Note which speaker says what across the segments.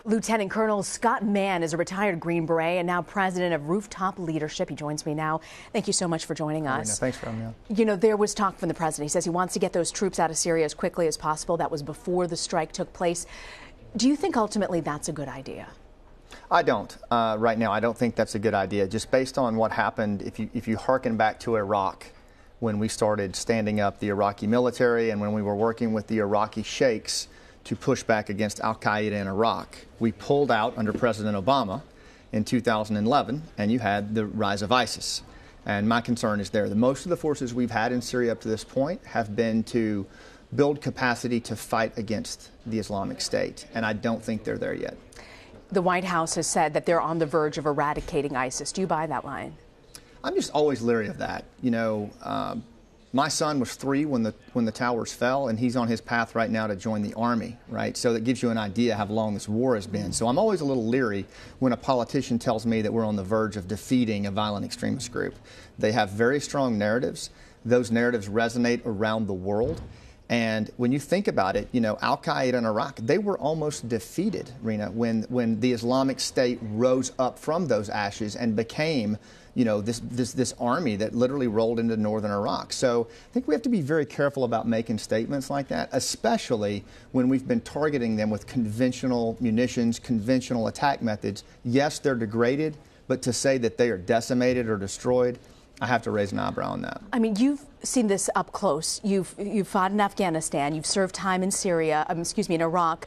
Speaker 1: Lieutenant Colonel Scott Mann is a retired Green Beret and now president of Rooftop Leadership. He joins me now. Thank you so much for joining us.
Speaker 2: Thanks for having me on.
Speaker 1: You know, there was talk from the president. He says he wants to get those troops out of Syria as quickly as possible. That was before the strike took place. Do you think ultimately that's a good idea?
Speaker 2: I don't. Right now, I don't think that's a good idea. Just based on what happened, if you hearken back to Iraq, when we started standing up the Iraqi military and when we were working with the Iraqi sheikhs to push back against al-Qaeda in Iraq. We pulled out under President Obama in 2011, and you had the rise of ISIS. And my concern is there. Most of the forces we've had in Syria up to this point have been to build capacity to fight against the Islamic State, and I don't think they're there yet.
Speaker 1: The White House has said that they're on the verge of eradicating ISIS. Do you buy that line?
Speaker 2: I'm just always leery of that. You know, my son was 3 when the towers fell, and he's on his path right now to join the Army, right? So that gives you an idea how long this war has been. So I'm always a little leery when a politician tells me that we're on the verge of defeating a violent extremist group. They have very strong narratives. Those narratives resonate around the world. And when you think about it, you know, al-Qaeda in Iraq, they were almost defeated, Rena, when the Islamic State rose up from those ashes and became, you know, this army that literally rolled into northern Iraq. So I think we have to be very careful about making statements like that, especially when we've been targeting them with conventional munitions, conventional attack methods. Yes, they're degraded, but to say that they are decimated or destroyed, I have to raise an eyebrow on that.
Speaker 1: I mean, you've seen this up close. You've fought in Afghanistan. You've served time in Syria, in Iraq,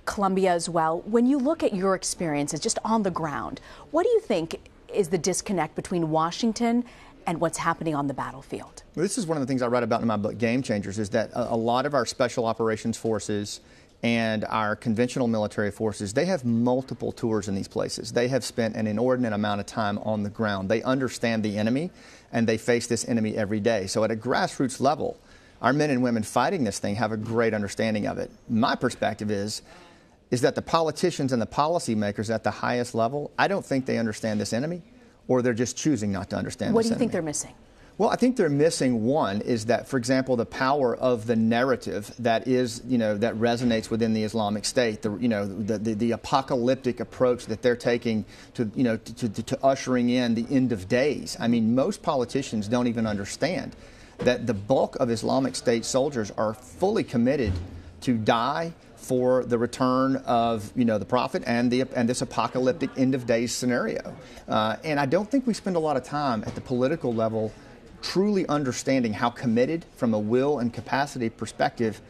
Speaker 1: Colombia as well. When you look at your experiences just on the ground, what do you think is the disconnect between Washington and what's happening on the battlefield?
Speaker 2: Well, this is one of the things I write about in my book, Game Changers, is that a lot of our special operations forces and our conventional military forces, they have multiple tours in these places. They have spent an inordinate amount of time on the ground. They understand the enemy, and they face this enemy every day. So at a grassroots level, our men and women fighting this thing have a great understanding of it. My perspective is that the politicians and the policymakers at the highest level, I don't think they understand this enemy, or they're just choosing not to understand this enemy.
Speaker 1: What do you think they're missing?
Speaker 2: Well, I think they're missing one is that, for example, the power of the narrative that is, you know, that resonates within the Islamic State, the apocalyptic approach that they're taking to, you know, to ushering in the end of days. I mean, most politicians don't even understand that the bulk of Islamic State soldiers are fully committed to die for the return of, you know, the Prophet and this apocalyptic end of days scenario. And I don't think we spend a lot of time at the political level truly understanding how committed from a will and capacity perspective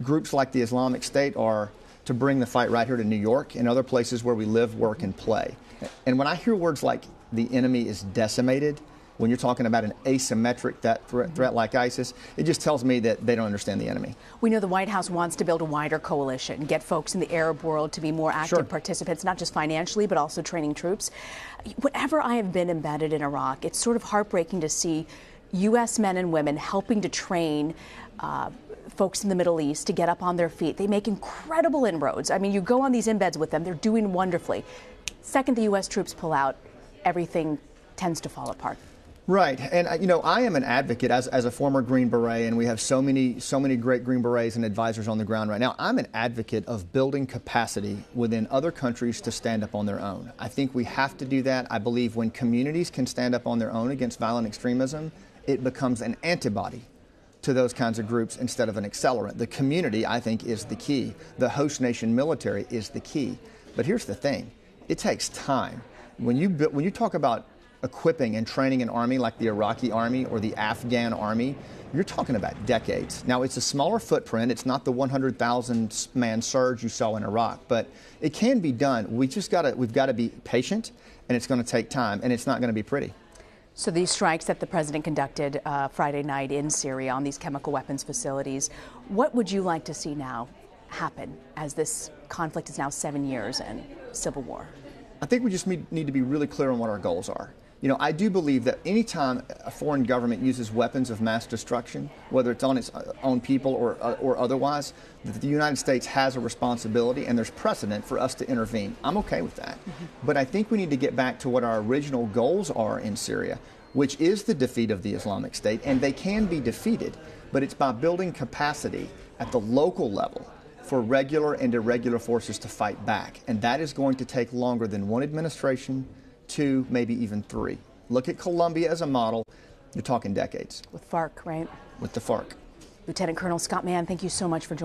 Speaker 2: groups like the Islamic State are to bring the fight right here to New York and other places where we live, work, and play. And when I hear words like the enemy is decimated, when you're talking about an asymmetric threat like ISIS, it just tells me that they don't understand the enemy.
Speaker 1: We know the White House wants to build a wider coalition, get folks in the Arab world to be more active participants, not just financially, but also training troops. Whenever I have been embedded in Iraq, it's sort of heartbreaking to see U.S. men and women helping to train folks in the Middle East to get up on their feet. They make incredible inroads. I mean, you go on these embeds with them, they're doing wonderfully. Second the U.S. troops pull out, everything tends to fall apart.
Speaker 2: Right, and you know, I am an advocate as a former Green Beret, and we have so many great Green Berets and advisors on the ground right now. I'm an advocate of building capacity within other countries to stand up on their own. I think we have to do that. I believe when communities can stand up on their own against violent extremism, it becomes an antibody to those kinds of groups instead of an accelerant. The community, I think, is the key. The host nation military is the key. But here's the thing, it takes time. When you talk about equipping and training an army like the Iraqi army or the Afghan army, you're talking about decades. Now, it's a smaller footprint. It's not the 100,000 man surge you saw in Iraq, but it can be done. We've got to be patient, and it's going to take time, and it's not going to be pretty.
Speaker 1: So these strikes that the president conducted Friday night in Syria on these chemical weapons facilities, what would you like to see now happen as this conflict is now 7 years and civil war?
Speaker 2: I think we just need to be really clear on what our goals are. You know, I do believe that anytime a foreign government uses weapons of mass destruction, whether it's on its own people or otherwise, that the United States has a responsibility and there's precedent for us to intervene. I'm okay with that. But I think we need to get back to what our original goals are in Syria, which is the defeat of the Islamic State, and they can be defeated, but it's by building capacity at the local level for regular and irregular forces to fight back. And that is going to take longer than one administration, 2, maybe even 3. Look at Colombia as a model. You're talking decades.
Speaker 1: With FARC, right?
Speaker 2: With the FARC.
Speaker 1: Lieutenant Colonel Scott Mann, thank you so much for joining.